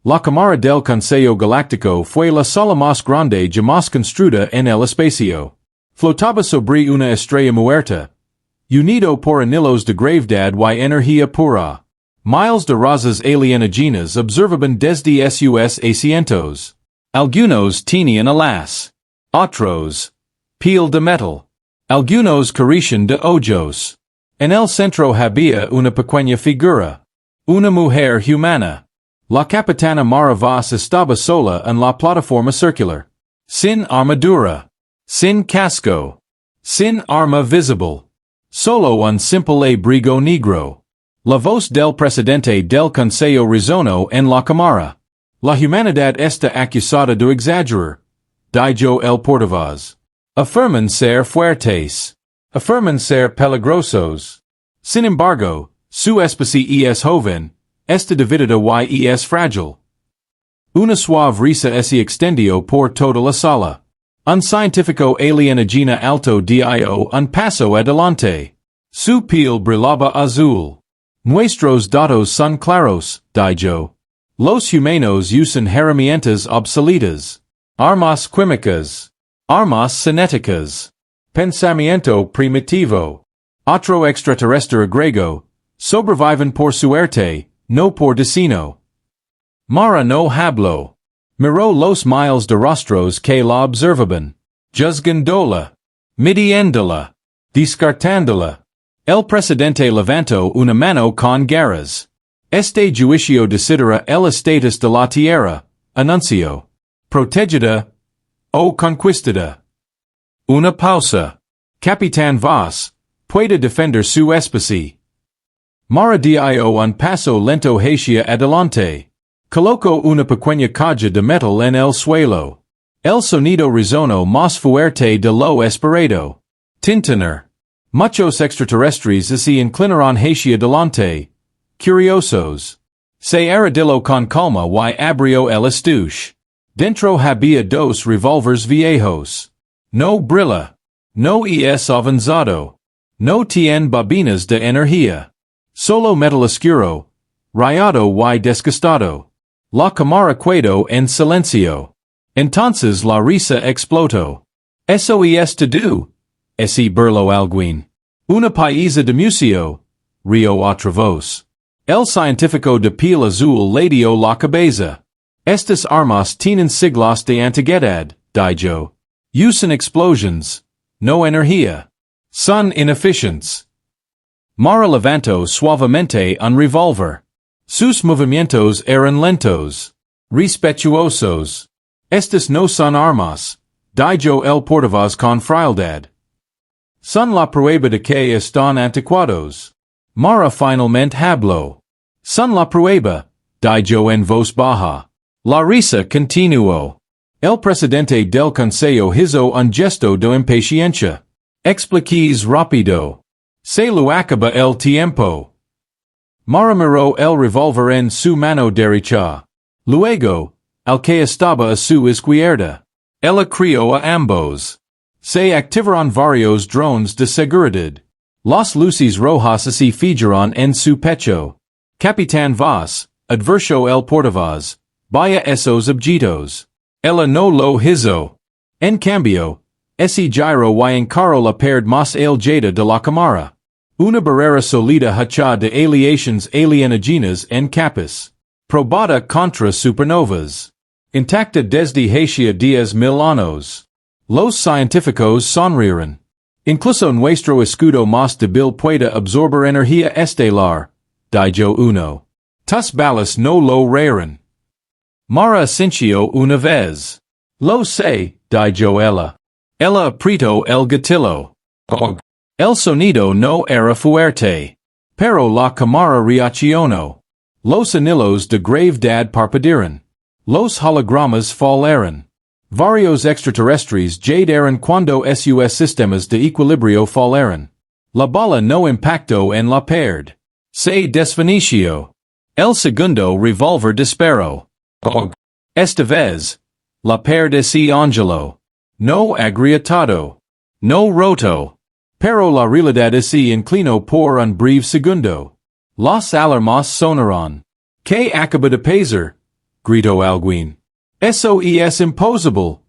La Cámara del Consejo Galáctico fue la sala más grande jamás construida en el espacio. Flotaba sobre una estrella muerta. Unido por anillos de gravedad y energía pura. Miles de razas alienígenas observaban desde sus asientos. Algunos tenían alas. Otros. Piel de metal. Algunos carecían de ojos. En el centro había una pequeña figura. Una mujer humana. La capitana Mara Voss estaba sola en la plataforma circular. Sin armadura. Sin casco. Sin arma visible. Solo un simple abrigo negro. La voz del presidente del Consejo resonó en la cámara. La humanidad está acusada de exagerar. Dijo el portavoz. Afirman ser fuertes. Afirman ser peligrosos. Sin embargo, su especie es joven. Está dividida y es frágil. Una suave risa se extendió por toda la sala. Un científico alienígena alto dio un paso adelante. Su piel brillaba azul. Nuestros datos son claros, dijo. Los humanos usan herramientas obsoletas. Armas químicas. Armas cinéticas. Pensamiento primitivo. Otro extraterrestre agregó. Sobreviven por suerte, no por destino. Mara no habló. Miró los miles de rostros que la observaban. Juzgándola. Midiéndola. Descartándola. El presidente levantó una mano con garras. Este juicio decidera el estatus de la tierra, anunció. Protegida o conquistada. Una pausa. Capitán Voss, puede defender su especie. Mara dio un paso lento hacia adelante. Colocó una pequeña caja de metal en el suelo. El sonido resonó más fuerte de lo esperado. Tintener. Muchos extraterrestres se inclinaron hacia adelante. Curiosos. Se arrodilló con calma y abrió el estuche. Dentro había dos revólveres viejos. No brilla. No es avanzado. No tiene bobinas de energía. Solo metal oscuro. Rayado y desgastado. La cámara quedó en silencio. Entonces la risa explotó. Eso es todo. Ese burló alguien. Una paisa de museo. Rio otra voz. El científico de piel azul le dio la cabeza. Estas armas tienen siglos de antigüedad, dijo. Usan explosions. No energía. Son ineficientes. Mara levantó suavemente un revólver. Sus movimientos eran lentos. Respetuosos. Estas no son armas, dijo el portavoz con frialdad. Son la prueba de que están anticuados. Mara finalmente habló. Son la prueba, dijo en voz baja. La risa continuó. El presidente del consejo hizo un gesto de impaciencia. Expliquís rápido. Se lo acaba el tiempo. Mara miró el revólver en su mano derecha. Luego, al que estaba a su izquierda. Ella crió a ambos. Se activaron varios drones de seguridad. Las luces rojas se fijaron en su pecho. Capitán Voss, advirtió el portavoz. Vaya esos objetos. Ella no lo hizo. En cambio, ese giro y encaró la pared más elevada de la cámara. Una barrera sólida hecha de aleaciones alienígenas en capas. Probada contra supernovas. Intacta desde hacia 10,000 años. Los científicos sonrieron. Incluso nuestro escudo más débil puede absorber energía estelar, dijo uno. Tus balas no lo reirán. Mara asintió una vez. Lo sé, dijo ella. Ella apretó el gatillo. El sonido no era fuerte. Pero la cámara reaccionó. Los anillos de gravedad parpadearon. Los hologramas falleron. Varios extraterrestres llegaron cuando sus sistemas de equilibrio fallaron. La bala no impactó en la pared. Se desvaneció. El segundo revólver disparó. Esta vez, la pared se angeló. No agrietado. No roto. Pero la realidad se inclinó por un breve segundo. Las alarmas sonaron. ¿Qué acaba de pasar? grito alguien. Eso es imposible,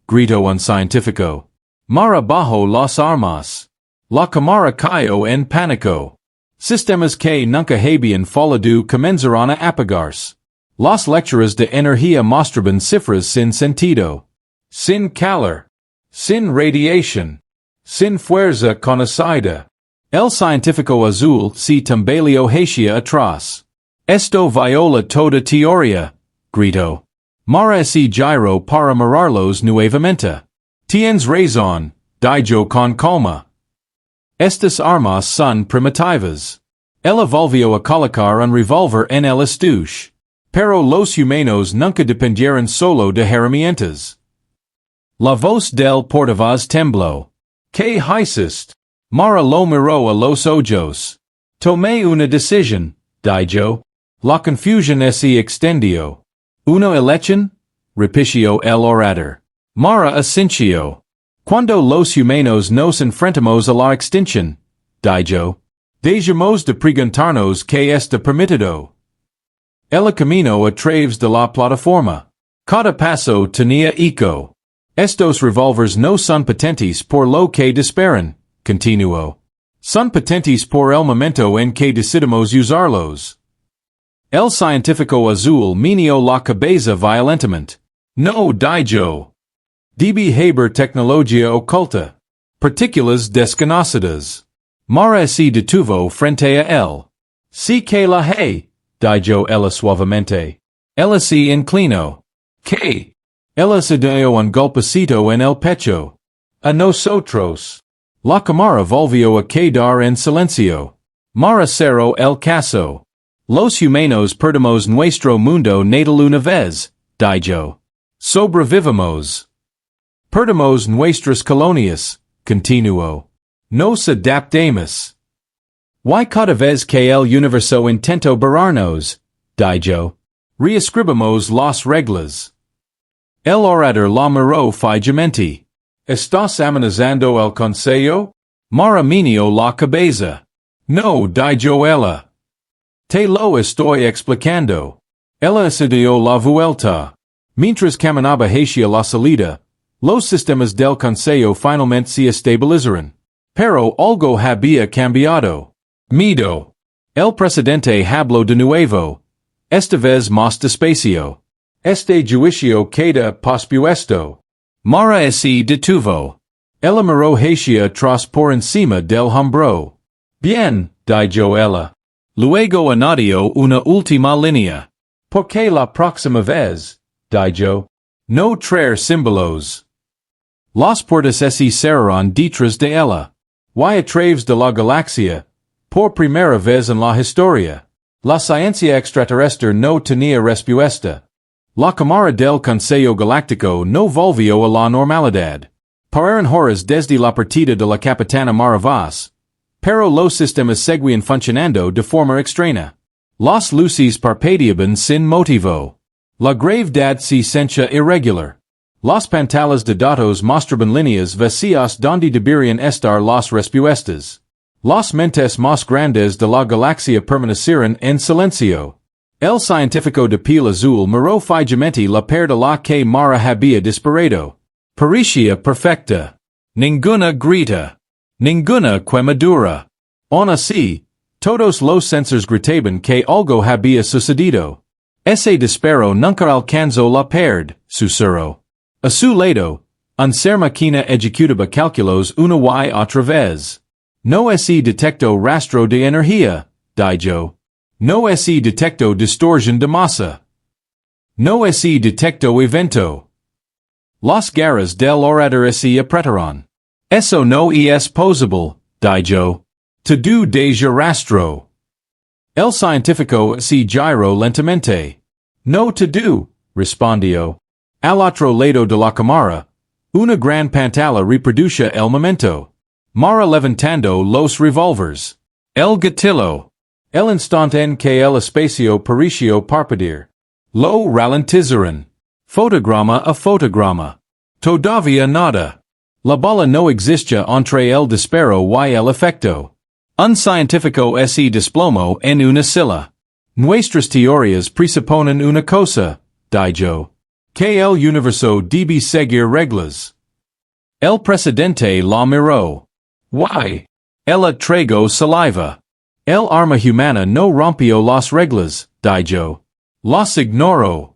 grito un científico. Mara bajo las armas. La cámara cayó en pánico. Sistemas que nunca habían fallado comenzaron a apagarse. Las lecturas de energía mostraban cifras sin sentido. Sin calor. Sin radiación. Sin fuerza conocida. El científico azul se tambaleó hacia atrás. Esto viola toda teoría, gritó. Mara ese giro para mirarlos nuevamente. Tienes razón, dijo con calma. Estas armas son primitivas. Ella volvió a colocar un revólver en el estuche. Pero los humanos nunca dependieron solo de herramientas. La voz del portavoz tembló. ¿Qué hiciste? Mara lo miró a los ojos. Tomé una decisión, dijo. La confusión se extendió. ¿Una elección? Repitió el orador. Mara asintió. Cuando los humanos nos enfrentamos a la extinción, dijo. Dejemos de preguntarnos qué está permitido. El camino a través de la plataforma. Cada paso tenía eco. Estos revólveres no son patentes por lo que disparan, continuó. Son patentes por el momento en que decidimos usarlos. El científico azul meneó la cabeza violentamente. No, dijo. Debe haber tecnología oculta. Partículas desconocidas. Mara se detuvo frente a él. Sí que la hay, dijo ella suavemente. Ella se inclinó. ¿Qué? Ella se dio un golpecito en el pecho. A nosotros. La cámara volvió a quedar en silencio. Mara cerró el caso. Los humanos perdimos nuestro mundo natal una vez, dijo. Sobrevivimos. Perdimos nuestras colonias, continuó. Nos adaptamos. Y cada vez que el universo intentó barrarnos, dijo. Reescribimos las reglas. El orador la miró fijamente. ¿Estás amenazando el consejo? Mara meneó la cabeza. No, dijo ella. Te lo estoy explicando. Ella se dio la vuelta. Mientras caminaba hacia la salida, los sistemas del consejo finalmente se estabilizaron. Pero algo había cambiado. Miedo. El presidente habló de nuevo. Esta vez más despacio. Este juicio queda pospuesto. Mara se detuvo. Ella miró hacia atrás por encima del hombro. Bien, dijo ella. Luego añadió una última línea. Porque la próxima vez, dijo, no traer símbolos. Las puertas se cerraron detrás de ella. Y a través de la galaxia, por primera vez en la historia, la ciencia extraterrestre no tenía respuesta. La cámara del Consejo Galáctico no volvió a la normalidad. Pararon horas desde la partida de la capitana Maravaz, pero los sistemas seguían funcionando de forma extraña. Las luces parpadeaban sin motivo. La gravedad se sentía irregular. Las pantallas de datos mostraban líneas vacías donde deberían estar las respuestas. Las mentes más grandes de la galaxia permanecieron en silencio. El científico de piel azul miró fijamente la perda la que Mara había disparado. Parecía perfecta. Ninguna grita. Ninguna quemadura. Aun así, todos los sensores gritaban que algo había sucedido. Ese disparo nunca alcanzó la perda, susurró. A su lado, un ser máquina ejecutaba cálculos una y otra vez. No se detectó rastro de energía, dijo. No se detectó distorsión de masa. No se detectó evento. Las garras del orador se apretaron. Eso no es posible, dijo. Todo deja rastro. El científico se giró lentamente. No todo, respondió. Al otro lado de la cámara, una gran pantalla reproducía el momento. Mara levantando los revólveres. El gatillo. El instante en que el espacio pareció parpadear. Lo ralentizaron. Fotograma a fotograma. Todavía nada. La bala no existía entre el disparo y el efecto. Un científico se desplomó en una silla. Nuestras teorías presuponen una cosa, Daijo. Que el universo debe seguir reglas. El presidente la miró. Y. Ella tragó saliva. El arma humana no rompió las reglas, Daijo. Las ignoró.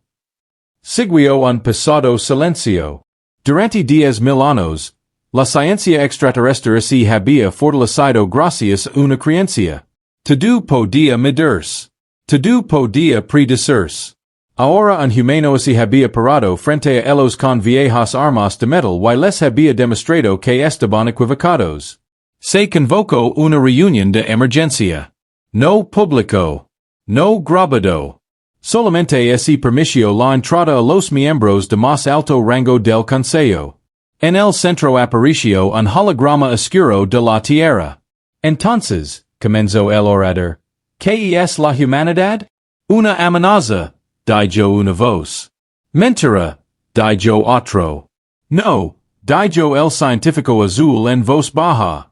Siguió un pesado silencio. Durante 10,000 años, la ciencia extraterrestre se había fortalecido gracias a una creencia. Todo podía medirse. Todo podía predecirse. Ahora un humano se había parado frente a ellos con viejas armas de metal y les había demostrado que estaban equivocados. Se convocó una reunión de emergencia. No publicó. No grabado. Solamente se permitió la entrada a los miembros de más alto rango del Consejo. En el centro apareció un holograma oscuro de la Tierra. Entonces, comenzó el orador, ¿qué es la humanidad? Una amenaza, dijo una voz. Mentira, dijo otro. No, dijo el científico azul en voz baja.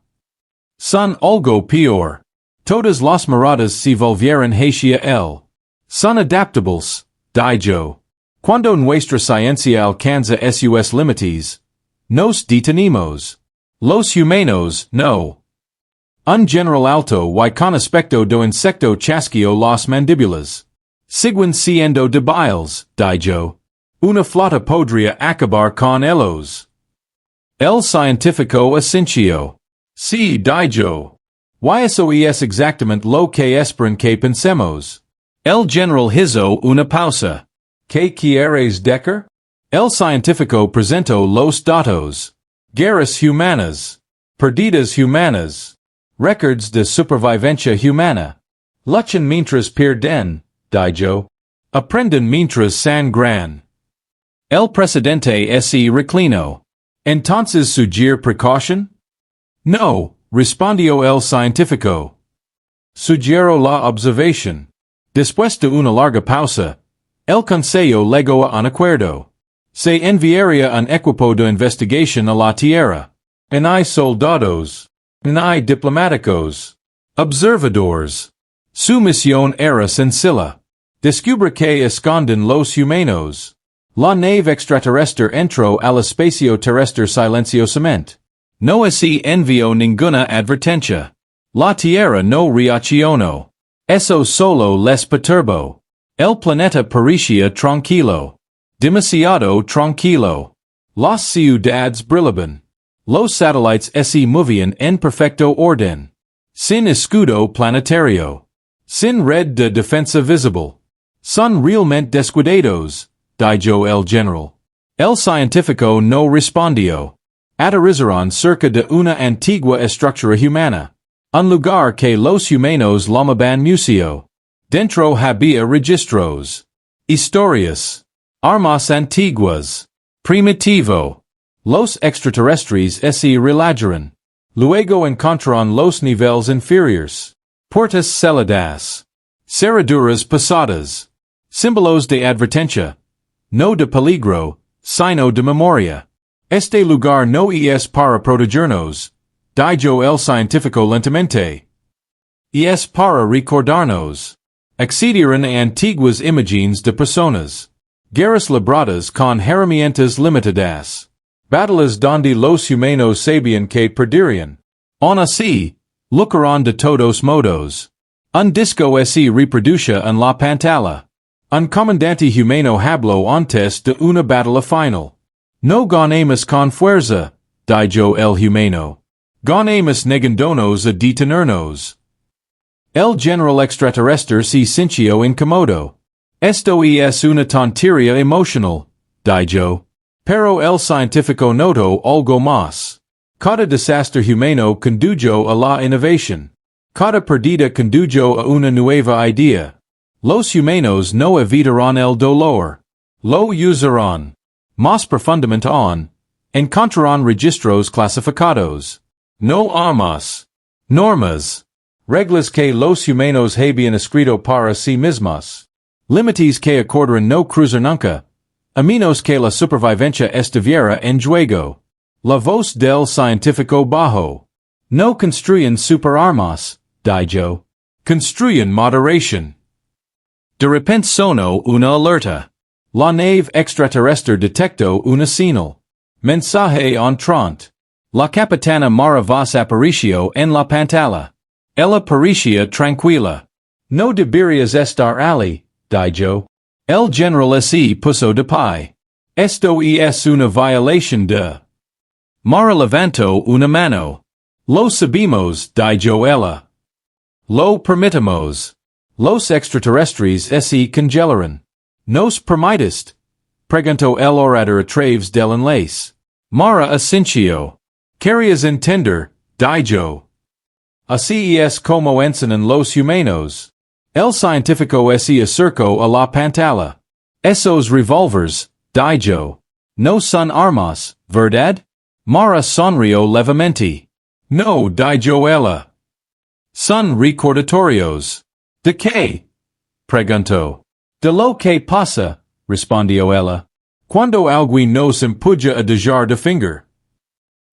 Son algo peor. Todas las miradas se volvieron hacia él. Son adaptables, dijo. Cuando nuestra ciencia alcanza sus límites, nos detenemos. Los humanos, no. Un general alto y con aspecto de insecto chasqueó las mandíbulas. Siguen siendo débiles, dijo. Una flota podría acabar con ellos. El científico asintió. Sí, dijo. Y eso es exactamente lo que esperan que pensemos. El general hizo una pausa. ¿Qué quieres decir? El científico presentó los datos. Guerras humanas. Perdidas humanas. Records de supervivencia humana. Luchen mientras pierden, dijo. Aprenden mientras sangran. El presidente se reclinó. ¿Entonces sugerir precaución? No, respondió el científico. Sugiero la observación. Después de una larga pausa, el Consejo llegó a un acuerdo. Se enviaría un equipo de investigación a la Tierra. En hay soldados. En hay diplomáticos. Observadores. Su misión era sencilla. Descubrir que esconden los humanos. La nave extraterrestre entró al espacio terrestre silenciosamente. No se envió ninguna advertencia. La Tierra no reaccionó. Eso solo les perturbó. El planeta parecía tranquilo. Demasiado tranquilo. Las ciudades brillaban. Los satélites se movían en perfecto orden. Sin escudo planetario. Sin red de defensa visible. Son realmente descuidados, dijo el general. El científico no respondió. Aterrizaron cerca de una antigua estructura humana. Un lugar que los humanos llamaban museo. Dentro había registros. Historias. Armas antiguas. Primitivo. Los extraterrestres se relajaron. Luego encontraron los niveles inferiores. Puertas celadas. Cerraduras pasadas. Símbolos de advertencia. No de peligro, sino de memoria. Este lugar no es para protegernos, dijo el científico lentamente. Es para recordarnos. Accedieron a antiguas imágenes de personas. Guerras libradas con herramientas limitadas. Battles donde los humanos sabían que perderían. Aun así, lucraron de todos modos. Un disco se reproduce en la pantalla. Un comandante humano habló antes de una batalla final. No ganemos con fuerza, dijo el humano. Ganemos negándonos a detenernos. El general extraterrestre se sintió incómodo. Esto es una tontería emocional, dijo. Pero el científico notó algo más. Cada desastre humano condujo a la innovación. Cada pérdida condujo a una nueva idea. Los humanos no evitarán el dolor. Lo usarán. Más profundamente aún, encontrarán registros clasificados. No armas. Normas. Reglas que los humanos habían escrito para sí mismos. Límites que acordaron no cruzar nunca. A menos que la supervivencia estuviera en juego. La voz del científico bajo. No construyen superarmas, dijo. Construyen moderación. De repente sonó una alerta. La nave extraterrestre detectó una señal. Mensaje entrante. La capitana Mara vos aparicio en la pantalla. Ella parecía tranquila. No deberías estar allí, dijo. El general se puso de pie. Esto es una violación de. Mara levantó una mano. Lo sabemos, dijo ella. Lo permitimos. Los extraterrestres se congelaron. ¿Nos permitiste? Preguntó el orador a través del enlace. Mara asintió. Querías entender, dijo. Así es como enseñan los humanos. El científico se acercó a la pantalla. Esos revólveres, dijo. No son armas, ¿verdad? Mara sonrió levemente. No, dijo ella. Son recordatorios. ¿De qué? Preguntó. De lo que pasa, respondió ella. Cuando alguien nos empuja a dejar de finger.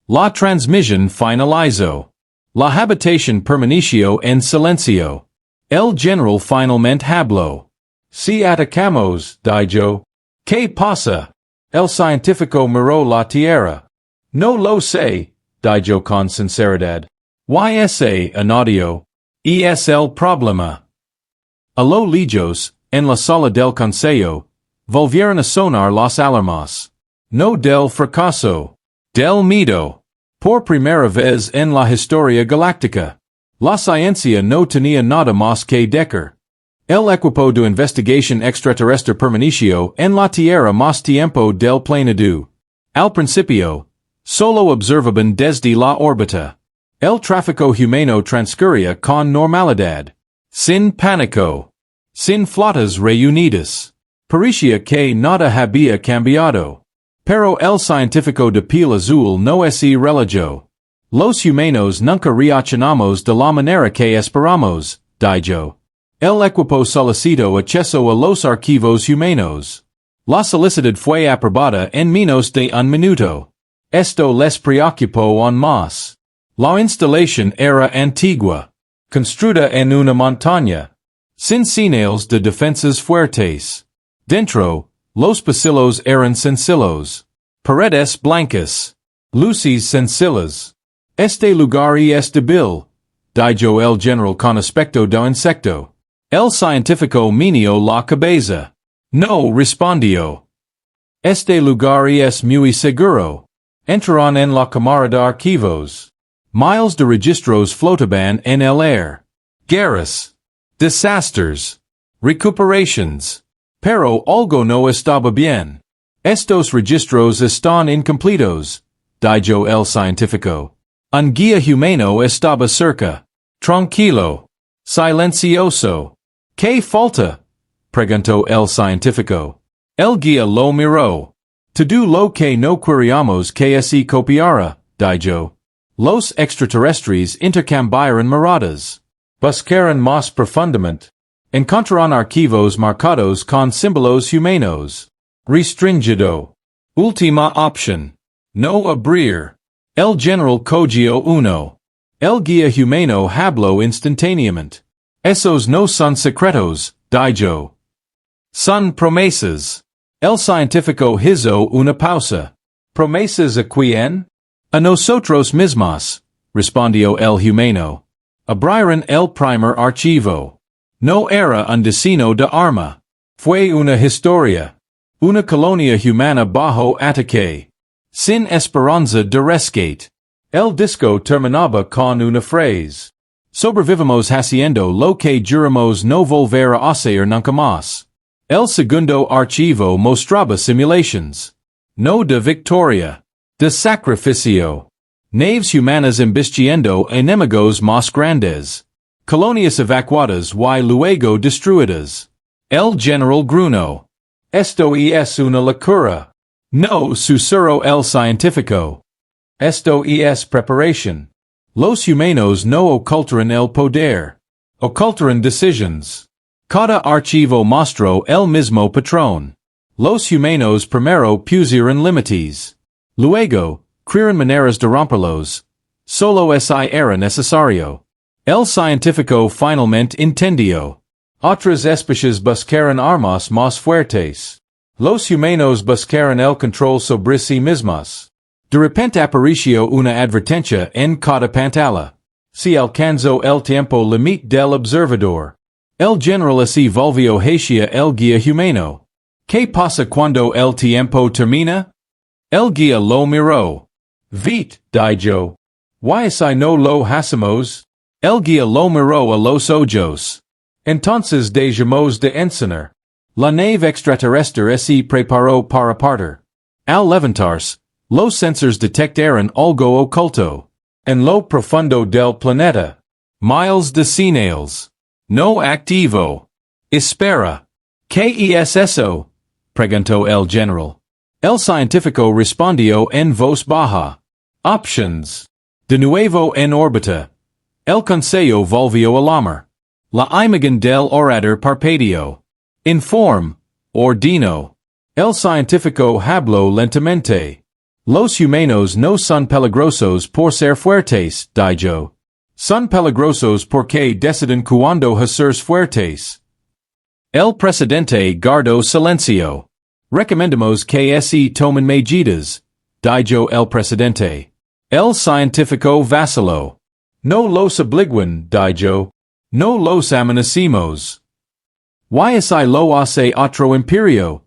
La transmisión finalizó. La habitación permaneció en silencio. El general finalmente habló. Si atacamos, dijo. ¿Qué pasa? El científico miró la tierra. No lo sé, dijo con sinceridad. YSA añadió. Es el problema. A lo lejos, en la sala del consejo, volvieron a sonar las alarmas. No del fracaso. Del miedo. Por primera vez en la historia galáctica. La ciencia no tenía nada más que decir. El equipo de investigación extraterrestre permaneció en la Tierra más tiempo del planeado. Al principio, solo observaban desde la órbita. El tráfico humano transcurría con normalidad. Sin pánico. Sin flotas reunidas. Parecía que nada había cambiado. Pero el científico de piel azul no se relajó. Los humanos nunca reaccionamos de la manera que esperamos, dijo. El equipo solicitó acceso a los archivos humanos. La solicitud fue aprobada en menos de un minuto. Esto les preocupó aún más. La instalación era antigua. Construida en una montaña. Sin señales de defensas fuertes. Dentro, los pasillos eran sencillos. Paredes blancas. Luces sencillas. Este lugar es débil, dijo el general con aspecto de insecto. El científico meneó la cabeza. No respondió. Este lugar es muy seguro. Entraron en la cámara de archivos. Miles de registros flotaban en el aire. Guerras. Desastres. Recuperations. Pero algo no estaba bien. Estos registros están incompletos, dijo el científico. Un guía humano estaba cerca. Tranquilo. Silencioso. ¿Qué falta? Preguntó el científico. El guía lo miró. Todo lo que no queríamos que se copiara, dijo. Los extraterrestres intercambiaron miradas. Buscaron más profundamente. Encontraron archivos marcados con símbolos humanos. Restringido. Última opción. No abrir. El general cogió uno. El guía humano habló instantáneamente. Esos no son secretos, dijo. Son promesas. El científico hizo una pausa. ¿Promesas a quién? A nosotros mismos, respondió el humano. Abrieron el primer archivo. No era un diseño de arma. Fue una historia. Una colonia humana bajo ataque. Sin esperanza de rescate. El disco terminaba con una frase. Sobrevivimos haciendo lo que juramos no volver a hacer nunca más. El segundo archivo mostraba simulations. No de victoria. De sacrificio. Naves humanas embistiendo enemigos más grandes. Colonias evacuadas y luego destruidas. El general gruñó. Esto es una locura. No susurró el científico. Esto es preparación. Los humanos no ocultaron el poder. Ocultaron decisions. Cada archivo mostró el mismo patrón. Los humanos primero pusieron límites. Luego, crearon maneras de romperlos. Solo ese era necesario. El científico finalmente entendió. Otras especies buscaron armas más fuertes. Los humanos buscaron el control sobre sí mismos. De repente apareció una advertencia en cada pantalla. Si alcanzó el tiempo límite del observador. El general así volvió hacia el guía humano. ¿Qué pasa cuando el tiempo termina? El guía lo miró. Vite, dijo. ¿Why si no lo hacemos? El guía lo miró a los ojos. Entonces dejamos de enseñar. La nave extraterrestre se preparó para partir. Al levantarse, los sensors detectaron algo oculto. En lo profundo del planeta. Miles de señales. No activo. Espera. ¿Qué es eso? Preguntó el general. El científico respondió en voz baja. Options. De nuevo en órbita. El consejo volvió a llamar. La imagen del orador parpadeó. Inform. Ordino. El científico habló lentamente. Los humanos no son peligrosos por ser fuertes, dijo. Son peligrosos porque deciden cuando hacer fuertes. El presidente guardó silencio. Recomendamos que se tomen medidas, dijo el presidente. El científico vaciló. No los obliguan, dijo. No los amenacemos. ¿Why si lo hace otro imperio?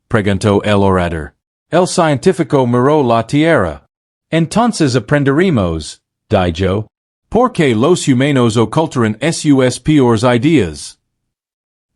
Preguntó el orador. El científico miró la tierra. Entonces aprenderemos, dijo. Porque los humanos ocultaron sus peores ideas.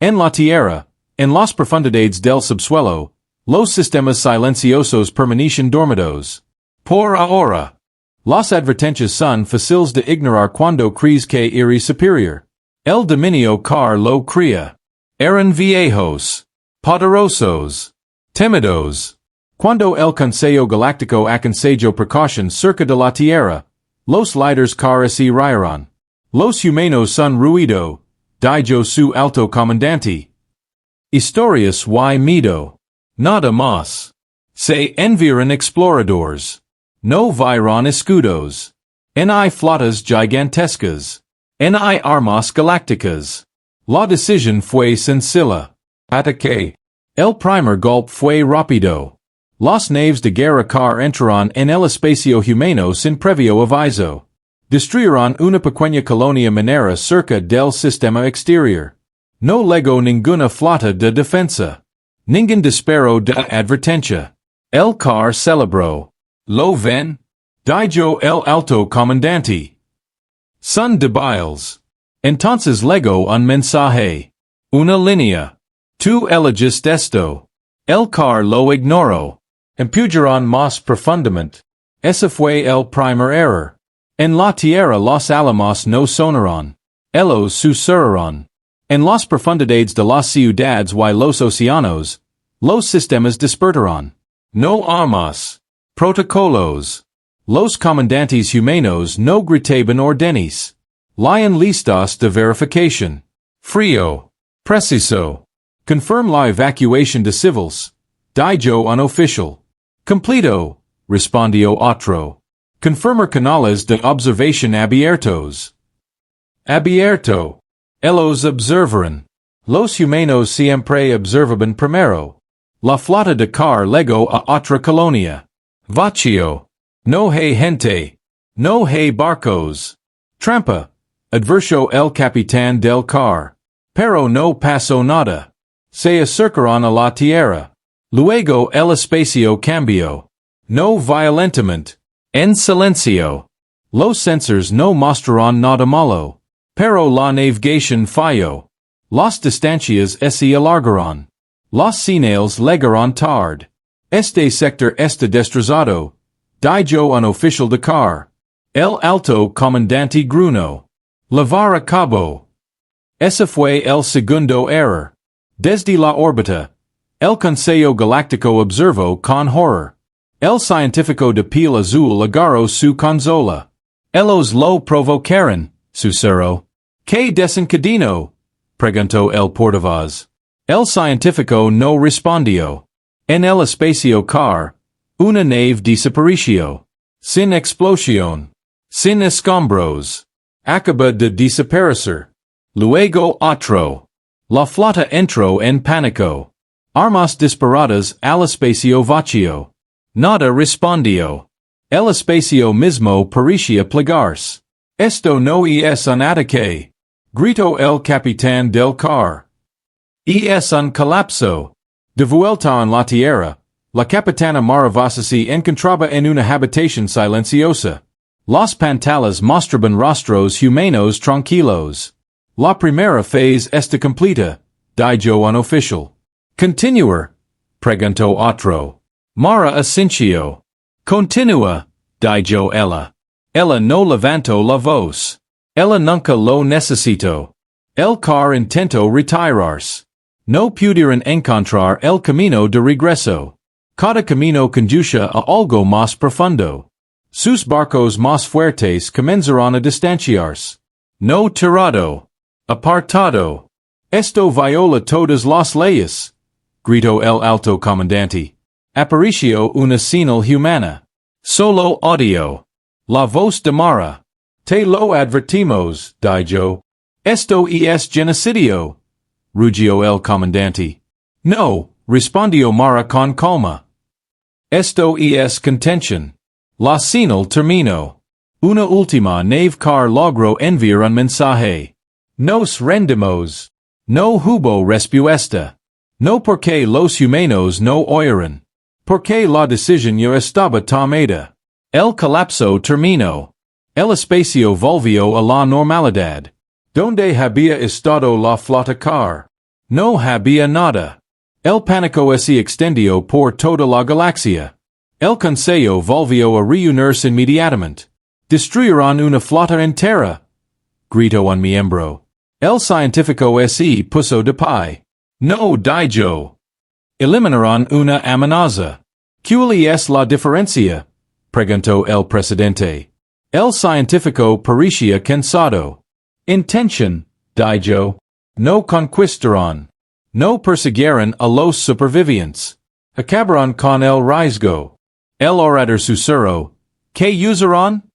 En la tierra, en las profundidades del subsuelo, los sistemas silenciosos permanecen dormidos. Por ahora. Las advertencias son fáciles de ignorar cuando crees que eres superior. El dominio car lo crea. Eran viejos. Poderosos. Tímidos. Cuando el Consejo Galáctico aconsejó precaución cerca de la Tierra, los líderes car se rieron. Los humanos son ruido, dijo su alto comandante. Historias y miedo. Nada más. Se enviaron exploradores. No vieron escudos. Ni flotas gigantescas. Ni armas galácticas. La decisión fue sencilla. Ataque. El primer golpe fue rápido. Las naves de guerra car entraron en el espacio humano sin previo aviso. Destruyeron una pequeña colonia minera cerca del sistema exterior. No legó ninguna flota de defensa. Ningún disparo de advertencia. El car celebró. ¿Lo ven? Dijo el alto comandante. Son débiles. Entonces legó un mensaje. Una línea. Tú elegiste esto. El car lo ignoró. Empujaron más profundamente. Ese fue el primer error. En la tierra los alamos no sonaron. Ellos susurraron. En las profundidades de las ciudades y los océanos, los sistemas despertaron. No armas. Protocolos. Los comandantes humanos no gritaban órdenes. Lion listos de verificación. Frío. Preciso. Confirm la evacuación de civiles. Dijo un oficial. Completo. Respondió otro. Confirmar canales de observación abiertos. Abierto. Ellos observaron. Los humanos siempre observaban primero. La flota de car legó a otra colonia. Vacío. No hay gente. No hay barcos. Trampa. Advirtió el capitán del car. Pero no pasó nada. Se acercaron a la tierra. Luego el espacio cambió. No violentamente. En silencio. Los sensors no mostraron nada malo. Pero la navegación falló. Las distancias se alargaron. Las señales llegaron tarde. Este sector está destrozado. Dijo un oficial de car. El alto comandante gruñó. Llevar a cabo. Ese fue el segundo error. Desde la órbita, el Consejo Galáctico observó con horror. El científico de piel azul agarró su consola. Ellos lo provocaron, susurró. ¿Qué desencadenó? Preguntó el portavoz. El científico no respondió. En el espacio car, una nave desapareció. Sin explosión. Sin escombros. Acaba de desaparecer. Luego otro. La flota entró en pánico. Armas disparadas al espacio vacío. Nada respondió. El espacio mismo parecía plegarse. Esto no es un ataque. Gritó el capitán del car. Es un colapso. De vuelta en la tierra, la capitana Maravasa se encontraba en una habitación silenciosa. Las pantallas mostraban rostros humanos tranquilos. La primera fase está completa, dijo un oficial. Continuar, preguntó otro. Mara asintió. Continúa, dijo ella. Ella no levantó la voz. Ella nunca lo necesitó. El car intentó retirarse. No pudieron encontrar el camino de regreso. Cada camino conduce a algo más profundo. Sus barcos más fuertes comenzaron a distanciarse. No tirado. Apartado. Esto viola todas las leyes, gritó el alto comandante. Apareció una señal humana. Solo audio. La voz de Mara. Te lo advertimos, dijo. Esto es genocidio, rugió el comandante. No, respondió Mara con calma. Esto es contention. La señal terminó. Una última nave car logró enviar un mensaje. Nos rendimos. No hubo respuesta. No porque los humanos no oyeron. Porque la decisión ya estaba tomada. El colapso terminó. El espacio volvió a la normalidad. Donde había estado la flota car. No había nada. El pánico se extendió por toda la galaxia. El consejo volvió a reunirse inmediatamente. Destruyeron una flota entera, gritó un miembro. El científico se puso de pie. No dijo. Eliminaron una amenaza. ¿Cuál es la diferencia? Preguntó el presidente. El científico parecía cansado. Intention, dijo. No conquistaron. No persiguieron a los supervivientes. Acabaron con el riesgo. El orador susurró. ¿Qué usaron?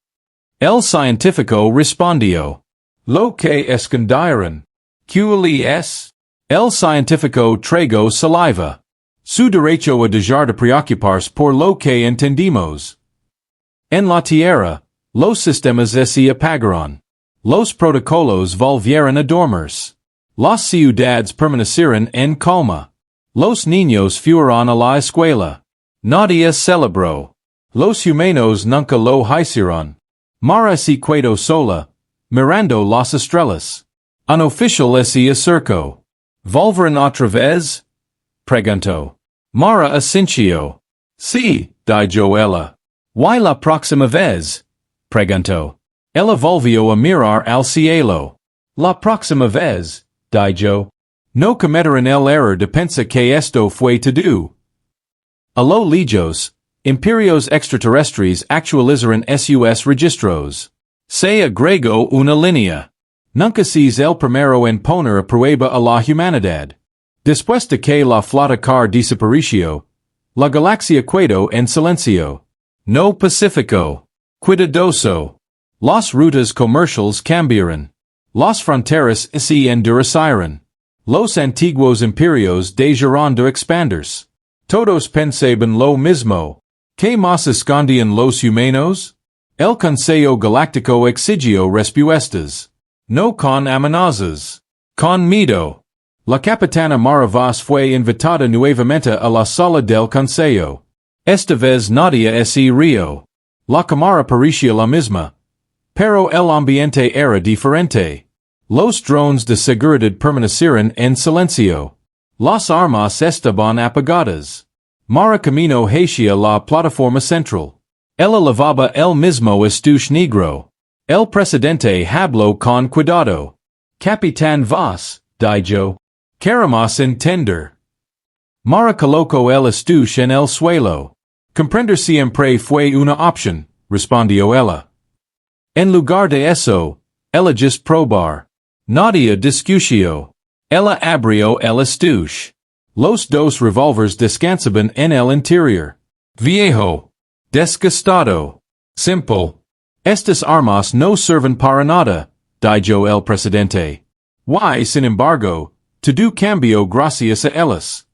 El científico respondió. Lo que escondieron. ¿Cuál es? El científico tragó saliva. Su derecho a dejar de preocuparse por lo que entendimos. En la tierra, los sistemas se apagaron. Los protocolos volvieron a dormirse. Las ciudades permanecieron en calma. Los niños fueron a la escuela. Nadie celebró. Los humanos nunca lo hicieron. Mara se quedó sola, mirando las estrellas. Un oficial se acercó. ¿Volverán otra vez? Preguntó. Mara asintió. Sí, dijo ella. ¿Y la próxima vez? Preguntó. Ella volvió a mirar al cielo. La próxima vez, dijo. No cometerán el error de pensar que esto fue todo. A lo lejos, imperios extraterrestres actualizarán sus registros. Se agregó una línea. Nunca es el primero en poner a prueba a la humanidad. Después de que la flota car desapareció, la galaxia quedó en silencio. No pacífico. Cuidadoso. Las rutas comerciales cambiaron. Las fronteras se endurecieron. Los antiguos imperios dejaron de expandirse. Todos pensaban lo mismo. ¿Qué más escondían los humanos? El Consejo Galáctico exigió respuestas. No con amenazas. Con miedo. La capitana Maravas fue invitada nuevamente a la sala del Consejo. Esta vez nadie se rió. La cámara parecía la misma. Pero el ambiente era diferente. Los drones de seguridad permanecieron en silencio. Las armas estaban apagadas. Mara camino hacia la plataforma central. Ella lavaba el mismo estuche negro. El presidente habló con cuidado. Capitán Voss, dijo. Queremos entender. Mara colocó el estuche en el suelo. Comprender siempre fue una opción, respondió ella. En lugar de eso, ella just probar. Nadie discutió. Ella abrió el estuche. Los dos revólveres descansaban en el interior. Viejo. Desgastado. Simple. Estas armas no sirven para nada, dijo el presidente. Y, sin embargo, todo cambió gracias a ellas.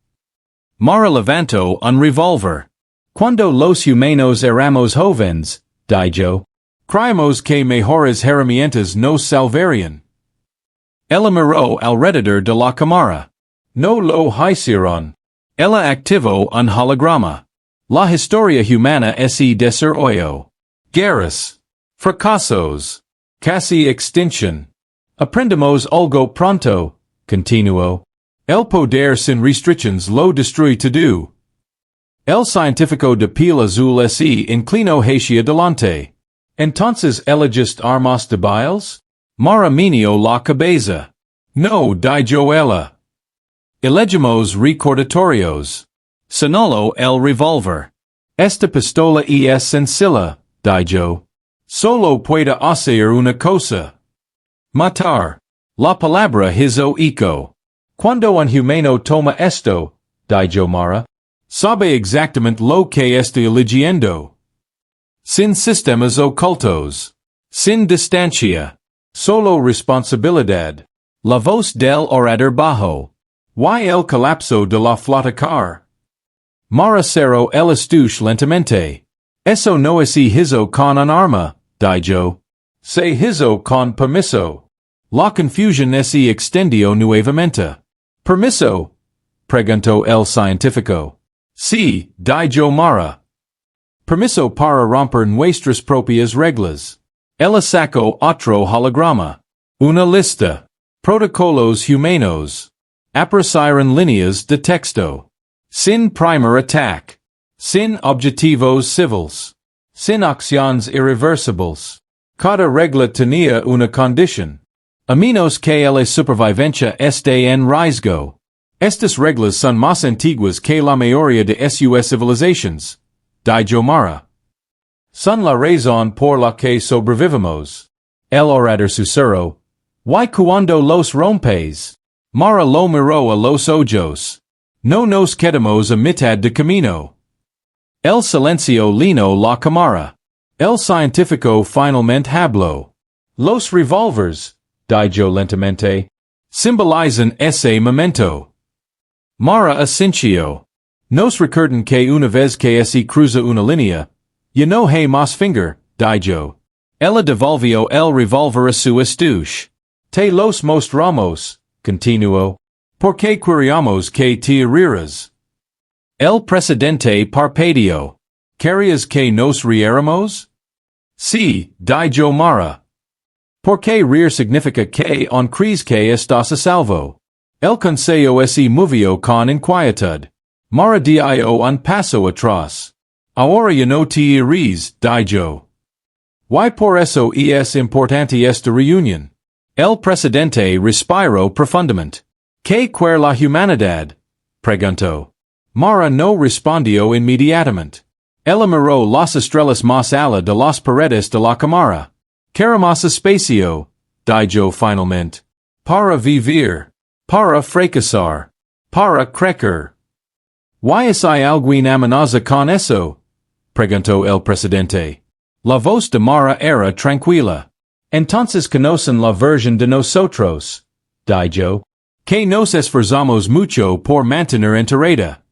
Mara levanto un revólver. Cuando los humanos éramos jóvenes, dijo. Creíamos que mejores herramientas nos salvarían. Ella miró alrededor de la cámara. No lo hicieron. Ella activó un holograma. La historia humana se desarrolló. Guerras. Fracasos. Casi extinción. Aprendemos algo pronto, continuó. El poder sin restricciones lo destruye todo. El científico de piel azul se inclinó hacia adelante. Entonces elegiste armas débiles? Mara meneó la cabeza. No, dijo ella. Elegimos recordatorios. Sonolo el revólver. Esta pistola es sencilla, dijo. Solo puede hacer una cosa. Matar. La palabra hizo eco. Cuando un humano toma esto, dijo Mara, sabe exactamente lo que está eligiendo. Sin sistemas ocultos. Sin distancia. Solo responsabilidad. La voz del orador bajo. Y el colapso de la flota car. Mara cerró el estuche lentamente. Eso no es hizo con un arma, dijo. Se hizo con permiso. La confusión se extendió nuevamente. ¿Permiso? Preguntó el científico. Sí, dijo Mara. Permiso para romper nuestras propias reglas. Ella sacó otro holograma. Una lista. Protocolos humanos. Aparecieron líneas de texto. Sin primer attack. Sin objetivos civiles. Sin acciones irreversibles. Cada regla tenía una condición. A menos que la supervivencia esté en riesgo. Estas reglas son más antiguas que la mayoría de sus civilizaciones, dijo Mara. Son la razón por la que sobrevivimos. El orador susurró. ¿Y cuando los rompes? Mara lo miró a los ojos. No nos quedamos a mitad de camino. El silencio llenó la cámara. El científico finalmente habló. Los revólveres, dijo lentamente, simbolizan ese momento. Mara asintió. Nos recuerdan que una vez que se cruza una línea, ya no hay más finger, dijo. Ella devolvió el revólver a su estuche. Te los mostramos, continuó. Porque queríamos que te rieras. El presidente parpadeó. ¿Querías que nos riéramos? Sí, dijo Mara. Porque reír significa que on crees que estás a salvo. El consejo se movió con inquietud. Mara dio un paso atrás. Ahora ya no te irías, dijo. Y por eso es importante esta reunión. El presidente respiró profundamente. ¿Qué quiere la humanidad? Preguntó. Mara no respondió inmediatamente. Ella miró las estrellas más allá de las paredes de la cámara. Queremos espacio, dijo finalmente. Para vivir. Para fracasar. Para crecer. ¿Y es hay alguna amenaza con eso? Preguntó el presidente. La voz de Mara era tranquila. Entonces conocen la versión de nosotros, dijo. Que nos esforzamos mucho por mantener enterrada.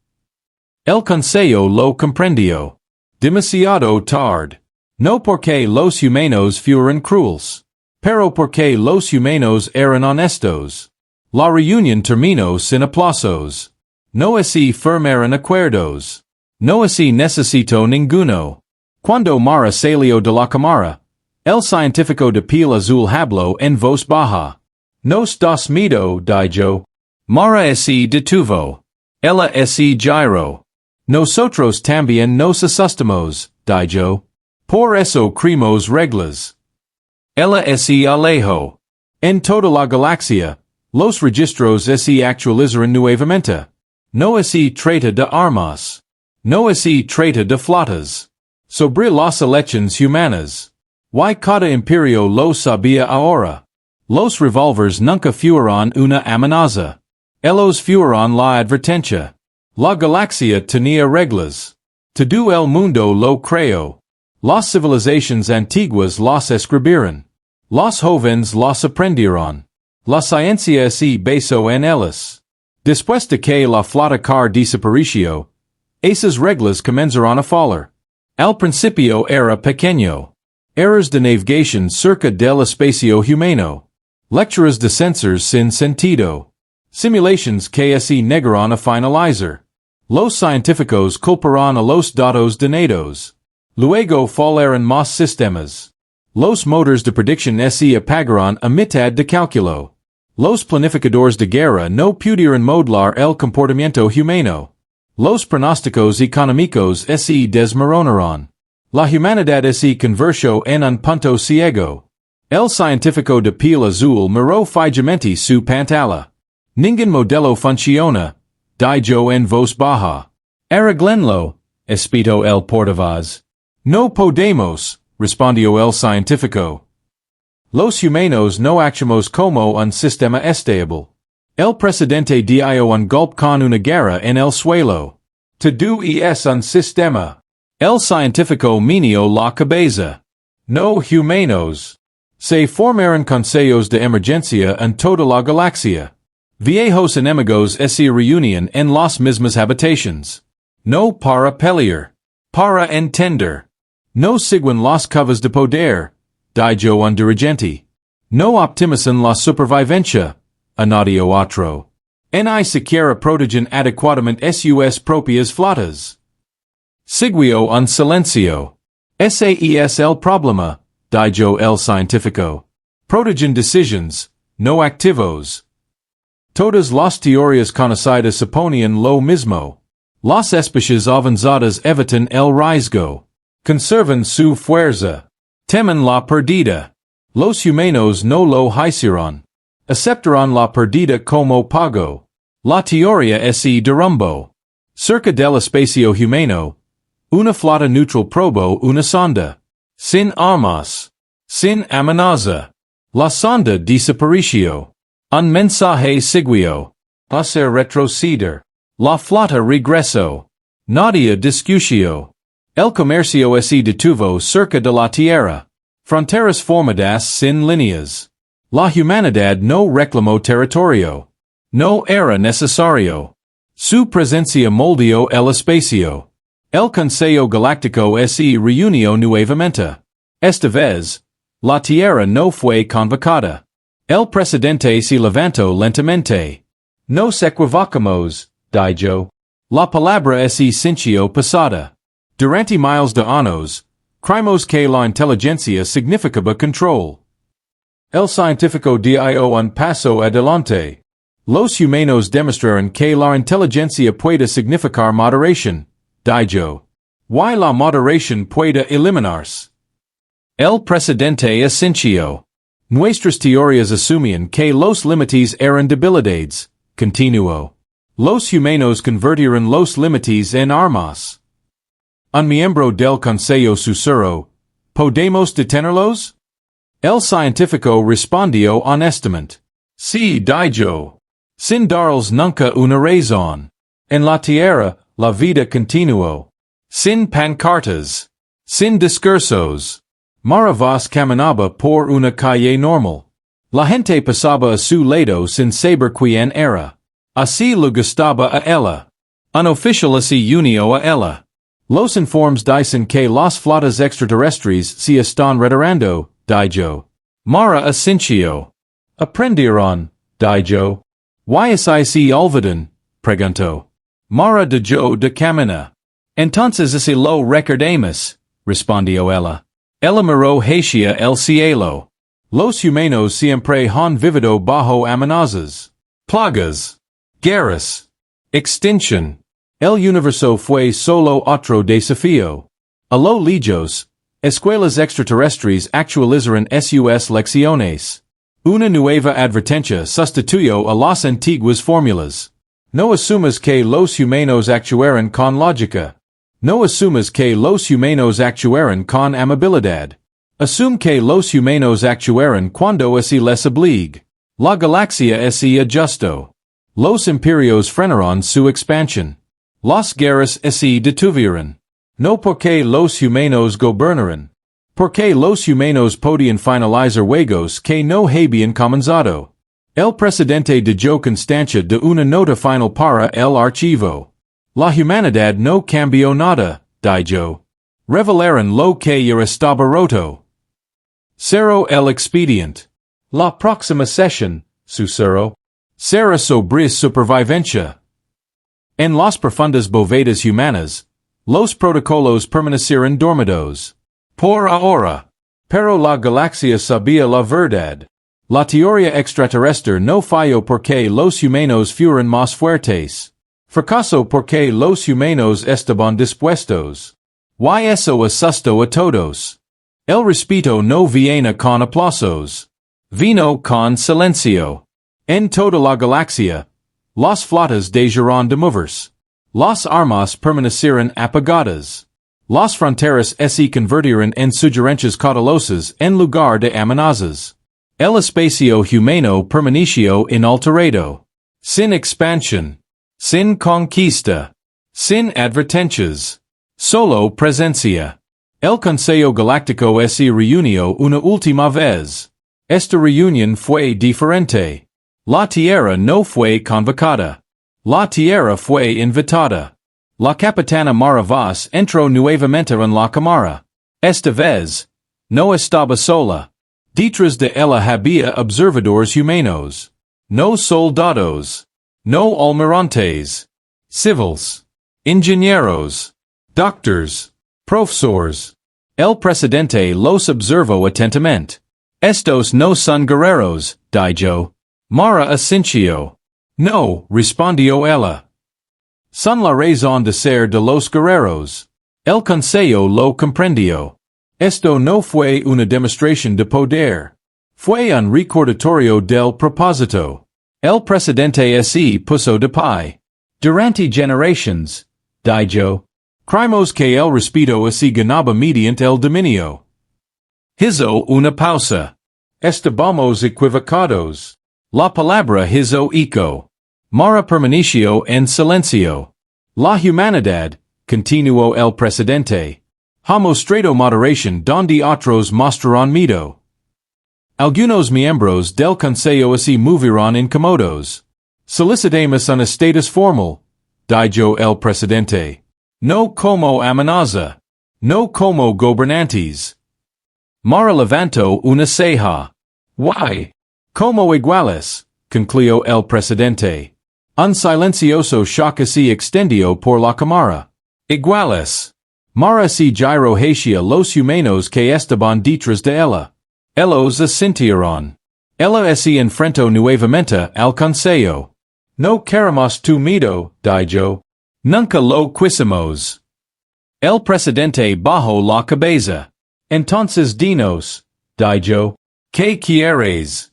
El consejo lo comprendió. Demasiado tarde. No porque los humanos fueron crueles, pero porque los humanos eran honestos. La reunión terminó sin aplausos. No así firmaron acuerdos. No así necesito ninguno. Cuando Mara salió de la cámara, el científico de piel azul habló en voz baja. Nos das miedo, dijo. Mara se detuvo. Ella se giró. Nosotros también nos asustamos, dijo. Por eso creemos reglas. Ella se alejó. En toda la galaxia, los registros se actualizarán nuevamente. No se trata de armas. No se trata de flotas. Sobre las elecciones humanas. Y cada imperio lo sabía ahora. Los revólveres nunca fueron una amenaza. Ellos fueron la advertencia. La galaxia tenía reglas. Todo el mundo lo creó. Las civilizaciones antiguas las escribieron. Los jóvenes las aprendieron. La ciencia se basó en ellas. Después de que la flota car desapareció, esas reglas comenzaron a fallar. Al principio era pequeño. Errors de navegación cerca del espacio humano. Lecturas de sensors sin sentido. Simulations que se negaron a finalizar. Los científicos culparon a los datos donados. Luego fallaron más sistemas. Los motores de predicción se apagaron a mitad de cálculo. Los planificadores de guerra no pudieron modelar el comportamiento humano. Los pronósticos económicos se desmoronaron. La humanidad se convirtió en un punto ciego. El científico de piel azul miró fijamente su pantalla. Ningún modelo funciona, dijo en voz baja. Arreglenlo, espitó el portavoz. No podemos, respondió el científico. Los humanos no actuamos como un sistema estable. El presidente dio un golpe con una guerra en el suelo. Todo es un sistema. El científico meneó la cabeza. No humanos. Se formaron consejos de emergencia en toda la galaxia. Viejos enemigos se reunían en las mismas habitaciones. No para pelear. Para entender. No siguen las covas de poder, dijo un dirigente. No optimizan la supervivencia, añadió otro. Ni siquiera protegen adecuadamente sus propias flotas. Siguió un silencio. Ese es el problema, dijo el científico. Protegen decisions, no activos. Todas las teorías conocidas suponían lo mismo. Las especies avanzadas evitan el riesgo. Conservan su fuerza. Temen la perdida. Los humanos no lo hicieron. Aceptaron la perdida como pago. La teoría se derrumbó. Cerca del espacio humano, una flota neutral probó una sonda. Sin armas. Sin amenaza. La sonda desapareció. Un mensaje siguió. Hacer retroceder. La flota regresó. Nadie discutió. El comercio se detuvo cerca de la tierra. Fronteras formadas sin líneas. La humanidad no reclamó territorio. No era necesario. Su presencia moldeó el espacio. El Consejo Galáctico se reunió nuevamente. Esta vez, la tierra no fue convocada. El presidente se levantó lentamente. Nos equivocamos, dijo. La palabra se sintió pesada. Durante miles de años, creímos que la inteligencia significaba control. El científico dio un paso adelante. Los humanos demostraron que la inteligencia puede significar moderación, dijo. Y la moderación puede eliminarse. El presidente asintió. Nuestras teorías asumían que los límites eran debilidades, continuó. Los humanos convirtieron los límites en armas. Un miembro del Consejo susurró, ¿podemos detenerlos? El científico respondió honestamente. Sí, dijo. Sin darles nunca una razón. En la tierra, la vida continuó. Sin pancartas. Sin discursos. Maravas caminaba por una calle normal. La gente pasaba a su lado sin saber quién era. Así le gustaba a ella. Un oficial se unió a ella. Los informes dicen que las flotas extraterrestres se están retirando, dijo. Mara asintió. Aprendieron, dijo. ¿Y se olvidan? Preguntó. Mara dijo de camina. Entonces ese lo recordemos, respondió ella. Ella miró hacia el cielo. Los humanos siempre han vivido bajo amenazas. Plagas. Guerras. Extinción. El universo fue solo otro desafío. A lo lejos, escuelas extraterrestres actualizaron sus lecciones. Una nueva advertencia sustituyó a las antiguas fórmulas. No asumas que los humanos actuaran con lógica. No asumas que los humanos actuaran con amabilidad. Asum que los humanos actuaran cuando se les obligue. La galaxia se ajustó. Los imperios frenaron su expansión. Las guerras se detuvieron. No porque los humanos gobernaran. Porque los humanos podían finalizar juegos que no habían comenzado. El presidente dio constancia de una nota final para el archivo. La humanidad no cambió nada, dijo. Revelaron lo que ya estaba roto. Cerró el expediente. La próxima sesión, susurró, será sobre supervivencia. En las profundas bóvedas humanas, los protocolos permanecieron dormidos. Por ahora. Pero la galaxia sabía la verdad. La teoría extraterrestre no falló porque los humanos fueron más fuertes. Fracasó porque los humanos estaban dispuestos. Y eso asustó a todos. El respeto no viene con aplausos. Vino con silencio. En toda la galaxia, las flotas dejaron de moverse. Las armas permanecieron apagadas. Las fronteras se convirtieron en sugerencias cautelosas en lugar de amenazas. El espacio humano permaneció inalterado. Sin expansión. Sin conquista. Sin advertencias. Solo presencia. El Consejo Galáctico se reunió una última vez. Esta reunión fue diferente. La Tierra no fue convocada. La Tierra fue invitada. La Capitana Maravas entró nuevamente en la cámara. Esta vez, no estaba sola. Detrás de ella había observadores humanos. No soldados. No almirantes. Civiles. Ingenieros. Doctors. Profesores. El presidente los observó atentamente. Estos no son guerreros, dijo. Mara asintió. No, respondió ella. Son la razón de ser de los guerreros. El Consejo lo comprendió. Esto no fue una demostración de poder. Fue un recordatorio del propósito. El presidente se puso de pie. Durante generaciones, dijo, creímos que el respeto se ganaba mediante el dominio. Hizo una pausa. Estábamos equivocados. La palabra hizo eco. Mara permaneció en silencio. La humanidad, continuó el presidente, ha mostrado moderación donde otros mostraron miedo. Algunos miembros del Consejo se movieron incómodos. Solicitamos un estatus formal, dijo el presidente. No como amenaza. No como gobernantes. Mara levantó una ceja. Why? Como iguales, concluyó el presidente. Un silencioso shock se extendió por la cámara. Iguales. Mara se giró hacia los humanos que estaban detrás de ella. Ellos asintieron. Ella se enfrentó nuevamente al consejo. No queremos tu miedo, dijo. Nunca lo quisimos. El presidente bajó la cabeza. Entonces dinos, dijo, ¿qué quieres?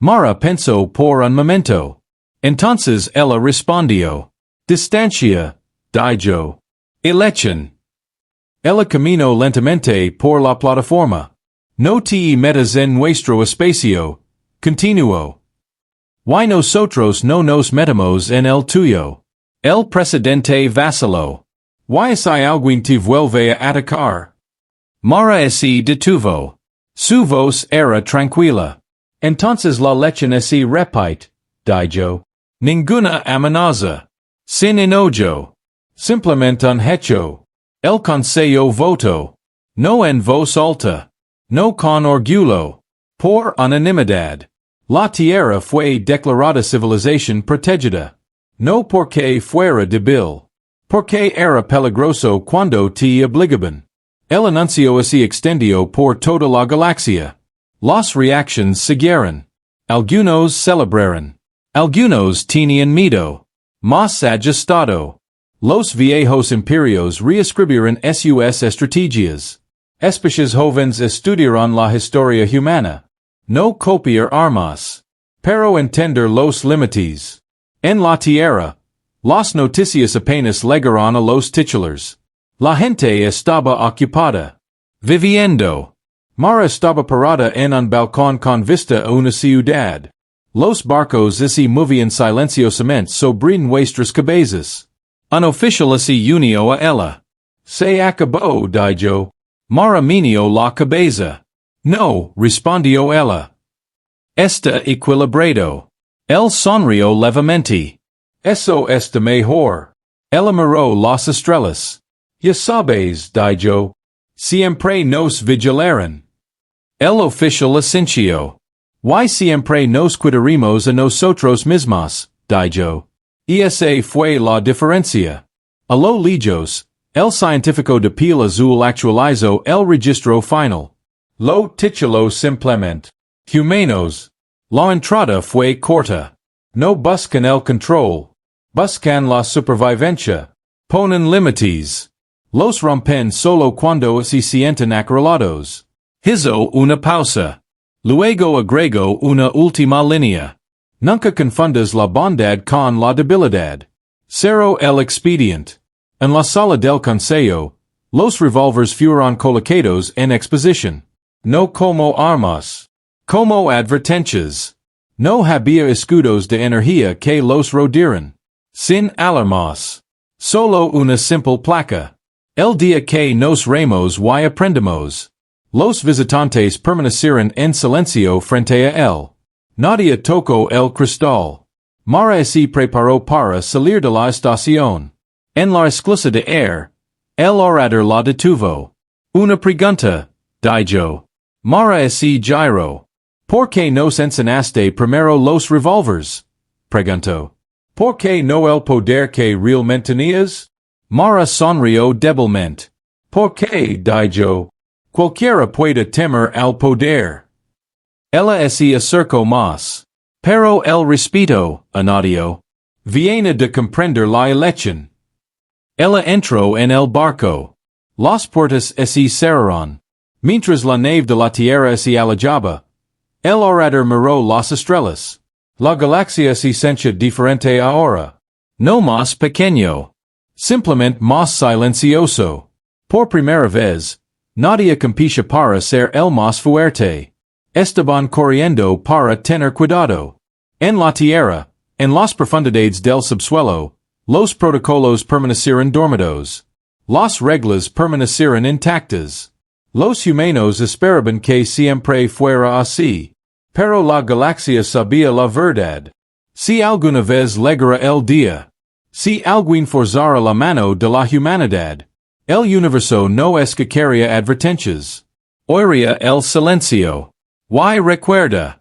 Mara pensó por un momento. Entonces ella respondió. Distancia, dijo. Elección. Ella caminó lentamente por la plataforma. No te metas en nuestro espacio, continuó. Y nosotros no nos metamos en el tuyo. El presidente vaciló. ¿Y si alguien te vuelve a atacar? Mara se detuvo. Su voz era tranquila. Entonces la lección se repite, dijo. Ninguna amenaza. Sin enojo. Simplemente un hecho. El consejo votó. No en voz alta. No con orgullo. Por unanimidad. La tierra fue declarada civilización protegida. No porque fuera débil. Porque era peligroso cuando te obligaban. El anuncio se extendió por toda la galaxia. Las reacciones siguieron. Algunos celebraron. Algunos tenían miedo. Más ajustado. Los viejos imperios reescribieron sus estrategias. Especies jóvenes estudiaron la historia humana. No copiar armas. Pero entender los límites. En la tierra, las noticias apenas llegaron a los titulares. La gente estaba ocupada. Viviendo. Mara estaba parada en un balcón con vista a una ciudad. Los barcos se movían silenciosamente sobre nuestras cabezas. Un oficial se unió a ella. Se acabó, dijo. Mara meneó la cabeza. No, respondió ella. Está equilibrado. El sonrío levemente. Eso está mejor. Ella miró las estrellas. Ya sabes, Dijo. Siempre nos vigilaron. El oficial licencio. Why siempre nos cuidaremos a nosotros mismos, Dijo. Esa fue la diferencia. A lo lejos, el científico de piel azul actualizó el registro final. Lo tituló simplemente Humanos. La entrada fue corta. No buscan el control. Buscan la supervivencia. Ponen límites. Los rompen solo cuando se sienten acorralados. Hizo una pausa. Luego agregó una última línea. Nunca confundas la bondad con la debilidad. Cerró el expediente. En la sala del consejo, los revólveres fueron colocados en exposición. No como armas. Como advertencias. No había escudos de energía que los rodearan. Sin alarmas. Solo una simple placa. El día que nos remos y aprendemos. Los visitantes permanecieron en silencio frente a él. Nadie tocó el cristal. Mara se preparó para salir de la estación. En la esclusa de air, el orador la detuvo. Una pregunta, dijo. Mara se giró. ¿Por qué nos enseñaste primero los revólveres? Preguntó. ¿Por qué no el poder que realmente tenías? Mara sonrió débilmente. ¿Por qué, dijo? Cualquiera puede temer al poder. Ella se acercó más. Pero el respeto, añadió. Viene de comprender la elección. Ella entró en el barco. Las puertas se cerraron. Mientras la nave de la tierra se alejaba, el orador miró las estrellas. La galaxia se sentía diferente ahora. No más pequeño. Simplemente más silencioso. Por primera vez, nadie compite para ser el más fuerte. Estaban corriendo para tener cuidado. En la tierra, en las profundidades del subsuelo, los protocolos permanecieron dormidos. Las reglas permanecieron intactas. Los humanos esperaban que siempre fuera así. Pero la galaxia sabía la verdad. Si alguna vez llegara el día, si alguien forzara la mano de la humanidad, el universo no escaparía advertencias. Oiría el silencio. Y recuerda.